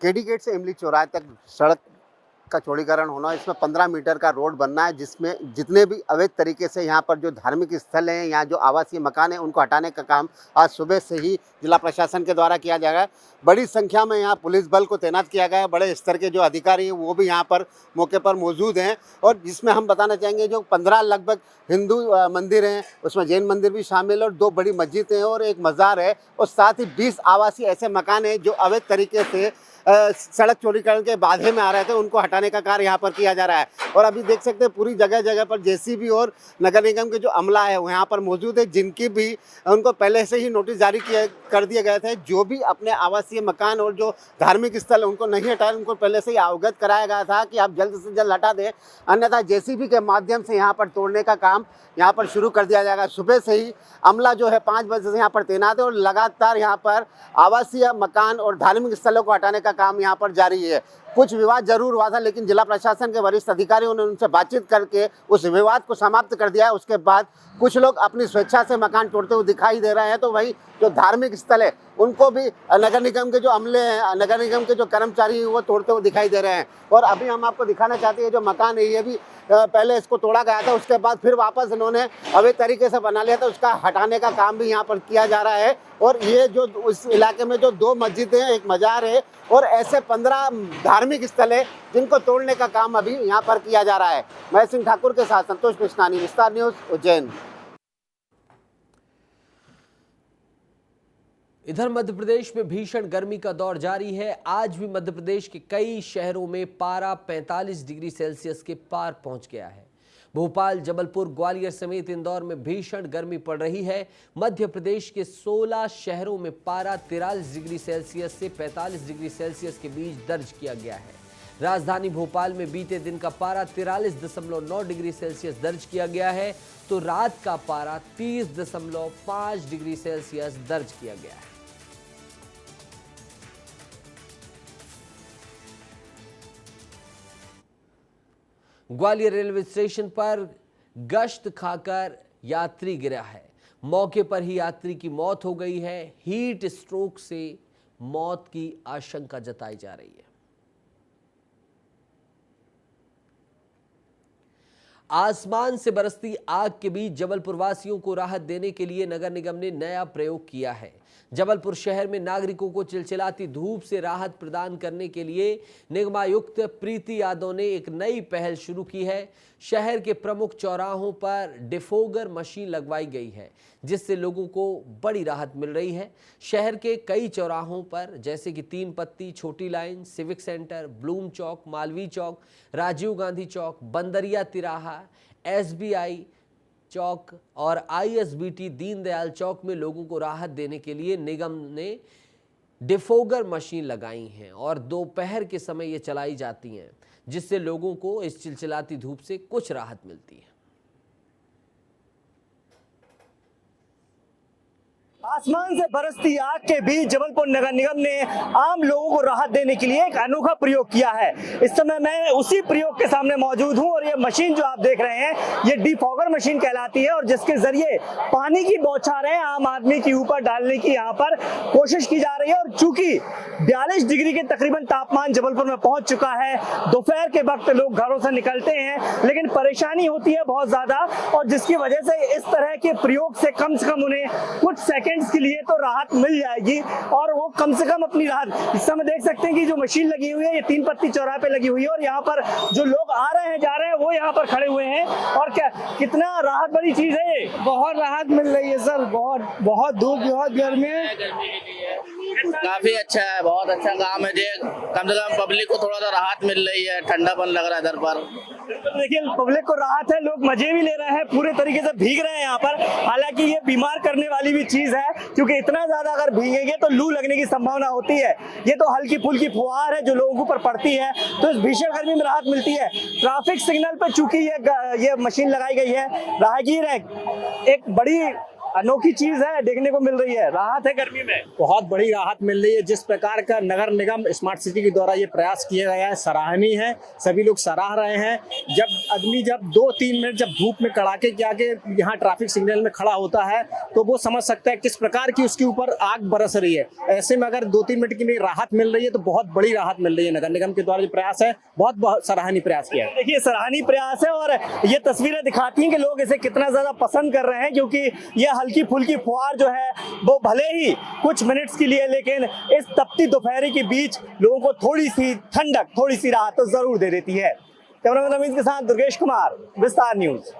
केडी गेट से इमली चौराहे तक सड़क का चौड़ीकरण होना, इसमें 15 मीटर का रोड बनना है, जिसमें जितने भी अवैध तरीके से यहाँ पर जो धार्मिक स्थल हैं, यहाँ जो आवासीय मकान हैं, उनको हटाने का काम आज सुबह से ही जिला प्रशासन के द्वारा किया जाएगा। बड़ी संख्या में यहाँ पुलिस बल को तैनात किया गया है। बड़े स्तर के जो अधिकारी हैं वो भी यहाँ पर मौके पर मौजूद हैं और जिसमें हम बताना चाहेंगे जो 15 लगभग हिंदू मंदिर हैं, उसमें जैन मंदिर भी शामिल है और 2 बड़ी मस्जिद हैं और 1 मज़ार है और साथ ही 20 आवासीय ऐसे मकान हैं जो अवैध तरीके से सड़क चौड़ीकरण के बाधे में आ रहे थे, उनको हटाने का कार्य यहाँ पर किया जा रहा है। और अभी देख सकते हैं पूरी जगह जगह पर जेसीबी और नगर निगम के जो अमला है वो यहाँ पर मौजूद है, जिनकी भी उनको पहले से ही नोटिस जारी कर दिए गए थे। जो भी अपने आवासीय मकान और जो धार्मिक स्थल उनको नहीं हटाए, उनको पहले से ही अवगत कराया गया था कि आप जल्द से जल्द हटा दें, अन्यथा जेसीबी के माध्यम से यहाँ पर तोड़ने का काम यहाँ पर शुरू कर दिया जाएगा। सुबह से ही अमला जो है 5 बजे से यहाँ पर तैनात है और लगातार यहाँ पर आवासीय मकान और धार्मिक स्थलों को हटाने का काम यहाँ पर जारी है। कुछ विवाद जरूर हुआ था, लेकिन जिला प्रशासन के वरिष्ठ अधिकारियों ने उनसे बातचीत करके उस विवाद को समाप्त कर दिया है। उसके बाद कुछ लोग अपनी स्वेच्छा से मकान तोड़ते हुए दिखाई दे रहे हैं, तो वहीं जो धार्मिक स्थल है उनको भी नगर निगम के जो अमले हैं, नगर निगम के जो कर्मचारी हैं वो तोड़ते हुए दिखाई दे रहे हैं। और अभी हम आपको दिखाना चाहते हैं जो मकान है ये भी पहले इसको तोड़ा गया था, उसके बाद फिर वापस इन्होंने अवैध तरीके से बना लिया था, उसका हटाने का काम भी यहाँ पर किया जा रहा है। और ये जो उस इलाके में जो 2 मस्जिदें हैं, 1 मजार है और ऐसे 15 धार्मिक स्थल है जिनको तोड़ने का काम अभी यहाँ पर किया जा रहा है। मैं सिंह ठाकुर के साथ संतोष कृष्णानी, विस्तार न्यूज़, उज्जैन। इधर मध्य प्रदेश में भीषण गर्मी का दौर जारी है। आज भी मध्य प्रदेश के कई शहरों में पारा 45 डिग्री सेल्सियस के पार पहुंच गया है। भोपाल, जबलपुर, ग्वालियर समेत इंदौर में भीषण गर्मी पड़ रही है। मध्य प्रदेश के 16 शहरों में पारा 43 डिग्री सेल्सियस से 45 डिग्री सेल्सियस के बीच दर्ज किया गया है। राजधानी भोपाल में बीते दिन का पारा 43.9 डिग्री सेल्सियस दर्ज किया गया है, तो रात का पारा 30.5 डिग्री सेल्सियस दर्ज किया गया है। ग्वालियर रेलवे स्टेशन पर गश्त खाकर यात्री गिरा है। मौके पर ही यात्री की मौत हो गई है। हीट स्ट्रोक से मौत की आशंका जताई जा रही है। आसमान से बरसती आग के बीच जबलपुर वासियों को राहत देने के लिए नगर निगम ने नया प्रयोग किया है। जबलपुर शहर में नागरिकों को चिलचिलाती धूप से राहत प्रदान करने के लिए निगमायुक्त प्रीति यादव ने एक नई पहल शुरू की है। शहर के प्रमुख चौराहों पर डिफोगर मशीन लगवाई गई है, जिससे लोगों को बड़ी राहत मिल रही है। शहर के कई चौराहों पर जैसे कि 3 पत्ती, छोटी लाइन, सिविक सेंटर, ब्लूम चौक, मालवीय चौक, राजीव गांधी चौक, बंदरिया तिराहा, SBI चौक और ISBT दीनदयाल चौक में लोगों को राहत देने के लिए निगम ने डिफोगर मशीन लगाई हैं और दोपहर के समय ये चलाई जाती हैं, जिससे लोगों को इस चिलचिलाती धूप से कुछ राहत मिलती है। आसमान से बरसती आग के बीच जबलपुर नगर निगम ने आम लोगों को राहत देने के लिए एक अनोखा प्रयोग किया है। इस समय मैं उसी प्रयोग के सामने मौजूद हूं और ये मशीन जो आप देख रहे हैं ये डिफॉगर मशीन कहलाती है और जिसके जरिए पानी की बौछारें आम आदमी के ऊपर डालने की यहाँ पर कोशिश की जा रही है। और चूंकि 42 डिग्री के तकरीबन तापमान जबलपुर में पहुंच चुका है, दोपहर के वक्त लोग घरों से निकलते हैं लेकिन परेशानी होती है बहुत ज्यादा, और जिसकी वजह से इस तरह के प्रयोग से कम उन्हें कुछ सेकंड्स के लिए तो राहत मिल जाएगी और वो कम से कम अपनी राहत। इस समय देख सकते हैं कि जो मशीन लगी हुई है ये 3 पत्ती चौराहे पे लगी हुई है और यहाँ पर जो लोग आ रहे हैं जा रहे हैं वो यहाँ पर खड़े हुए हैं। और क्या कितना राहत बड़ी चीज है ये, बहुत राहत मिल रही है सर, बहुत धूप, बहुत गर्मी है। काफी अच्छा है, बहुत अच्छा काम है। कम से कम पब्लिक को थोड़ा सा राहत मिल रही है, ठंडापन लग रहा है इधर पर। देखिए पब्लिक को राहत है, लोग मजे भी ले रहे हैं, पूरे तरीके से भीग रहे हैं यहाँ पर। हालांकि ये बीमार करने वाली भी चीज है क्योंकि इतना ज्यादा अगर भीगेंगे तो लू लगने की संभावना होती है। ये तो हल्की फुल्की फुहार है जो लोगों के ऊपर पड़ती है तो इस भीषण गर्मी में राहत मिलती है। ट्रैफिक सिग्नल पर चूंकि ये मशीन लगाई गई है, राहगीर है, एक बड़ी अनोखी चीज है, देखने को मिल रही है, राहत है गर्मी में। बहुत बड़ी राहत मिल रही है। जिस प्रकार का नगर निगम स्मार्ट सिटी के द्वारा ये प्रयास किया गया है सराहनीय है, सभी लोग सराह रहे हैं। जब आदमी 2-3 मिनट जब धूप में कड़ाके के आगे यहाँ ट्रैफिक सिग्नल में खड़ा होता है तो वो समझ सकता है किस प्रकार की उसके ऊपर आग बरस रही है। ऐसे में अगर 2-3 मिनट के लिए राहत मिल रही है तो बहुत बड़ी राहत मिल रही है। नगर निगम के द्वारा जो प्रयास है बहुत सराहनीय प्रयास किया है। देखिए सराहनीय प्रयास है और ये तस्वीरें दिखाती हैं कि लोग इसे कितना ज्यादा पसंद कर रहे हैं क्योंकि ये हल्की फुल्की फुहार जो है वो भले ही कुछ मिनट्स के लिए लेकिन इस तपती दोपहर के बीच लोगों को थोड़ी सी ठंडक, थोड़ी सी राहत तो जरूर दे देती है। कैमरामैन अमित के साथ दुर्गेश कुमार, विस्तार न्यूज।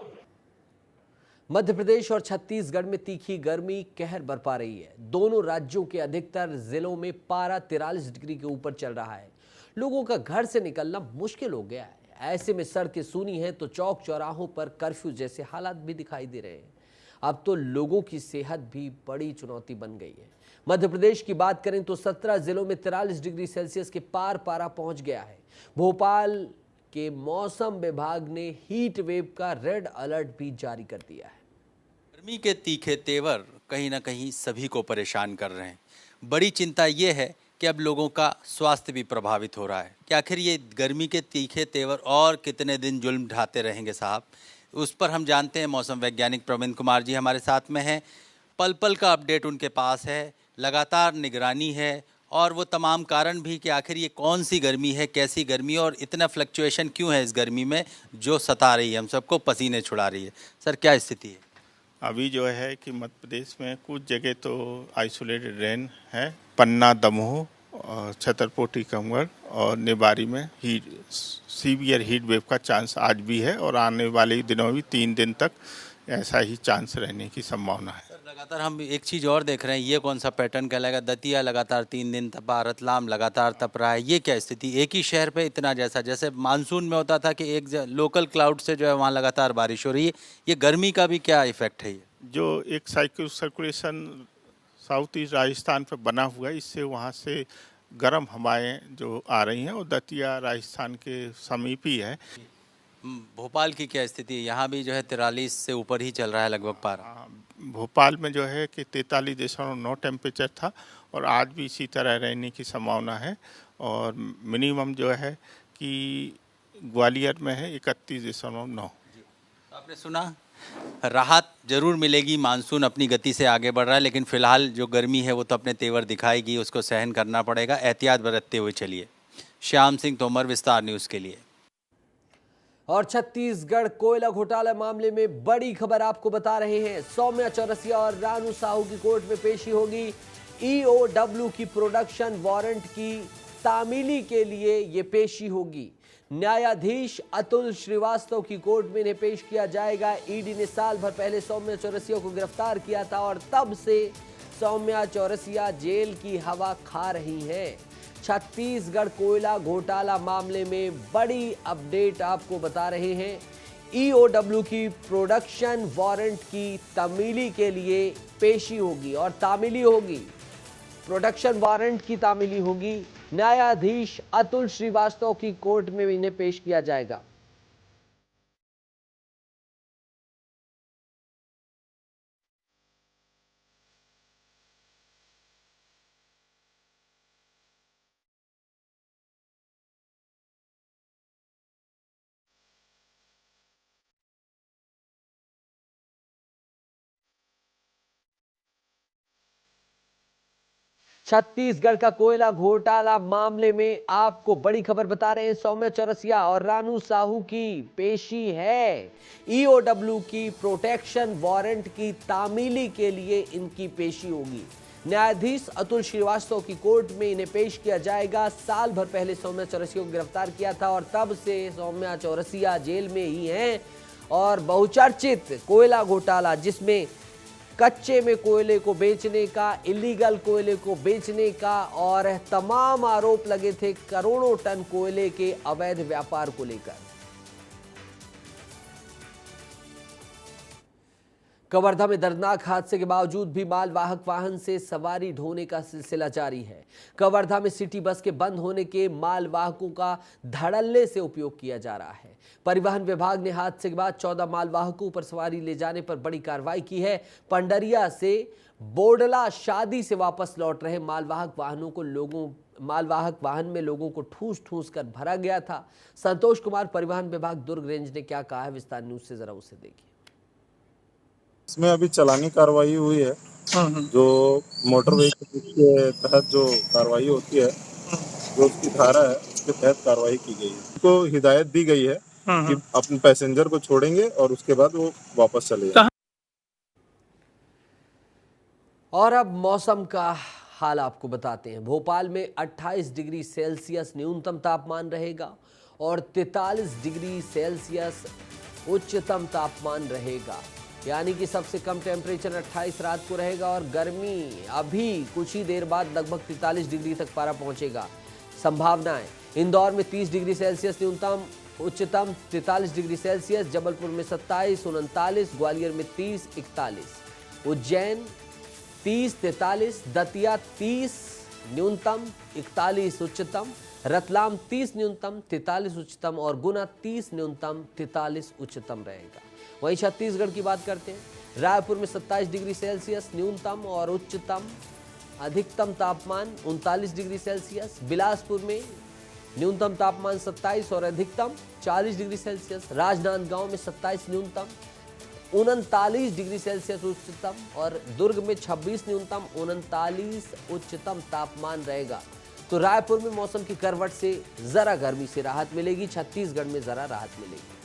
मध्य प्रदेश और छत्तीसगढ़ में तीखी गर्मी कहर बरपा रही है। दोनों राज्यों के अधिकतर जिलों में पारा 43 डिग्री के ऊपर चल रहा है। लोगों का घर से निकलना मुश्किल हो गया है। ऐसे में सड़कें सूनी हैं तो चौक चौराहों पर कर्फ्यू जैसे हालात भी दिखाई दे रहे हैं। अब तो लोगों की सेहत भी बड़ी चुनौती बन गई है। मध्य प्रदेश की बात करें तो 17 जिलों में 43 डिग्री सेल्सियस के पार पारा पहुंच गया है। भोपाल के मौसम विभाग ने हीट वेव का रेड अलर्ट भी जारी कर दिया है। गर्मी के तीखे तेवर कहीं ना कहीं सभी को परेशान कर रहे हैं। बड़ी चिंता ये है कि अब लोगों का स्वास्थ्य भी प्रभावित हो रहा है कि आखिर ये गर्मी के तीखे तेवर और कितने दिन जुल्म ढाते रहेंगे साहब। उस पर हम जानते हैं मौसम वैज्ञानिक प्रवीण कुमार जी हमारे साथ में हैं। पल पल का अपडेट उनके पास है, लगातार निगरानी है और वो तमाम कारण भी कि आखिर ये कौन सी गर्मी है, कैसी गर्मी और इतना फ्लक्चुएशन क्यों है इस गर्मी में जो सता रही है, हम सबको पसीने छुड़ा रही है। सर क्या स्थिति है? अभी जो है कि मध्य प्रदेश में कुछ जगह तो आइसोलेटेड रेन है। पन्ना, दमोह, छतरपुर, टीकमगढ़ और निवारी में सीवियर हीट वेव का चांस आज भी है और आने वाले दिनों में 3 दिन तक ऐसा ही चांस रहने की संभावना है। सर लगातार हम एक चीज़ और देख रहे हैं, ये कौन सा पैटर्न कहलाएगा? दतिया लगातार 3 दिन तपा, रतलाम लगातार तप रहा है। ये क्या स्थिति? एक ही शहर पे इतना जैसे मानसून में होता था कि एक लोकल क्लाउड से जो है वहाँ लगातार बारिश हो रही है, ये गर्मी का भी क्या इफेक्ट है? ये जो एक सर्कुलेशन साउथ ईस्ट राजस्थान पर बना हुआ है, इससे वहाँ से गर्म हवाएं जो आ रही हैं वो दतिया राजस्थान के समीप ही है। भोपाल की क्या स्थिति है? यहाँ भी जो है 43 से ऊपर ही चल रहा है लगभग पारा। भोपाल में जो है कि 43.9 टेम्परेचर था और आज भी इसी तरह रहने की संभावना है। और मिनिमम जो है कि ग्वालियर में है 31.9। आपने सुना, राहत जरूर मिलेगी, मानसून अपनी गति से आगे बढ़ रहा है, लेकिन फिलहाल जो गर्मी है वो तो अपने तेवर दिखाएगी, उसको सहन करना पड़ेगा। एहतियात बरतते हुए चलिए। श्याम सिंह तोमर, विस्तार न्यूज़ के लिए। और छत्तीसगढ़ कोयला घोटाला मामले में बड़ी खबर आपको बता रहे हैं। सौम्या चौरसिया और रानू साहू की कोर्ट में पेशी होगी। ईओडब्ल्यू की प्रोडक्शन वारंट की तामीली के लिए ये पेशी होगी। न्यायाधीश अतुल श्रीवास्तव की कोर्ट में इन्हें पेश किया जाएगा। ईडी ने साल भर पहले सौम्या चौरसिया को गिरफ्तार किया था और तब से सौम्या चौरसिया जेल की हवा खा रही हैं। छत्तीसगढ़ कोयला घोटाला मामले में बड़ी अपडेट आपको बता रहे हैं। ईओडब्ल्यू की प्रोडक्शन वारंट की तामीली के लिए पेशी होगी और तामीली होगी, प्रोडक्शन वारंट की तामीली होगी। न्यायाधीश अतुल श्रीवास्तव की कोर्ट में इन्हें पेश किया जाएगा। छत्तीसगढ़ का कोयला घोटाला मामले में आपको बड़ी खबर बता रहे हैं। सौम्या चौरसिया और रानू साहू की पेशी है। ईओडब्ल्यू की प्रोटेक्शन वारंट की तामीली के लिए इनकी पेशी होगी। न्यायाधीश अतुल श्रीवास्तव की कोर्ट में इन्हें पेश किया जाएगा। साल भर पहले सौम्या चौरसिया को गिरफ्तार किया था और तब से सौम्या चौरसिया जेल में ही हैं। और बहुचर्चित कोयला घोटाला, जिसमें कच्चे में कोयले को बेचने का, इलीगल कोयले को बेचने का और तमाम आरोप लगे थे करोड़ों टन कोयले के अवैध व्यापार को लेकर। कवर्धा में दर्दनाक हादसे के बावजूद भी मालवाहक वाहन से सवारी ढोने का सिलसिला जारी है। कवर्धा में सिटी बस के बंद होने के मालवाहकों का धड़ल्ले से उपयोग किया जा रहा है। परिवहन विभाग ने हादसे के बाद 14 मालवाहकों पर सवारी ले जाने पर बड़ी कार्रवाई की है। पंडरिया से बोडला शादी से वापस लौट रहे मालवाहक वाहन में लोगों को ठूस ठूस कर भरा गया था। संतोष कुमार, परिवहन विभाग दुर्ग रेंज ने क्या कहा है, विस्तार न्यूज से जरा उसे देखिए। इसमें अभी चलानी कार्रवाई हुई है। जो मोटर व्हीकल के तहत जो कार्रवाई होती है, जो उसकी धारा है उसके तहत कार्रवाई की गई है। उनको हिदायत दी गई है कि अपने पैसेंजर को छोड़ेंगे और उसके बाद वो वापस चले जाएंगे। और अब मौसम का हाल आपको बताते हैं। भोपाल में 28 डिग्री सेल्सियस न्यूनतम तापमान रहेगा और 43 डिग्री सेल्सियस उच्चतम तापमान रहेगा। यानी कि सबसे कम टेम्परेचर 28 रात को रहेगा और गर्मी अभी कुछ ही देर बाद लगभग 43 डिग्री तक पारा पहुंचेगा। संभावनाएं, इंदौर में 30 डिग्री सेल्सियस न्यूनतम, उच्चतम 43 डिग्री सेल्सियस, जबलपुर में 27, 39, ग्वालियर में 30, 41, उज्जैन 30, 43, दतिया 30 न्यूनतम, 41 उच्चतम, रतलाम 30 न्यूनतम, 43 उच्चतम और गुना 30 न्यूनतम, 43 उच्चतम रहेगा। वहीं छत्तीसगढ़ की बात करते हैं। रायपुर में 27 डिग्री सेल्सियस न्यूनतम और उच्चतम, अधिकतम तापमान 39 डिग्री सेल्सियस। बिलासपुर में न्यूनतम तापमान 27 और अधिकतम 40 डिग्री सेल्सियस। राजनांदगांव में 27 न्यूनतम, 39 डिग्री सेल्सियस उच्चतम और दुर्ग में 26 न्यूनतम, 39 उच्चतम तापमान रहेगा। तो रायपुर में मौसम की करवट से जरा गर्मी से राहत मिलेगी, छत्तीसगढ़ में जरा राहत मिलेगी।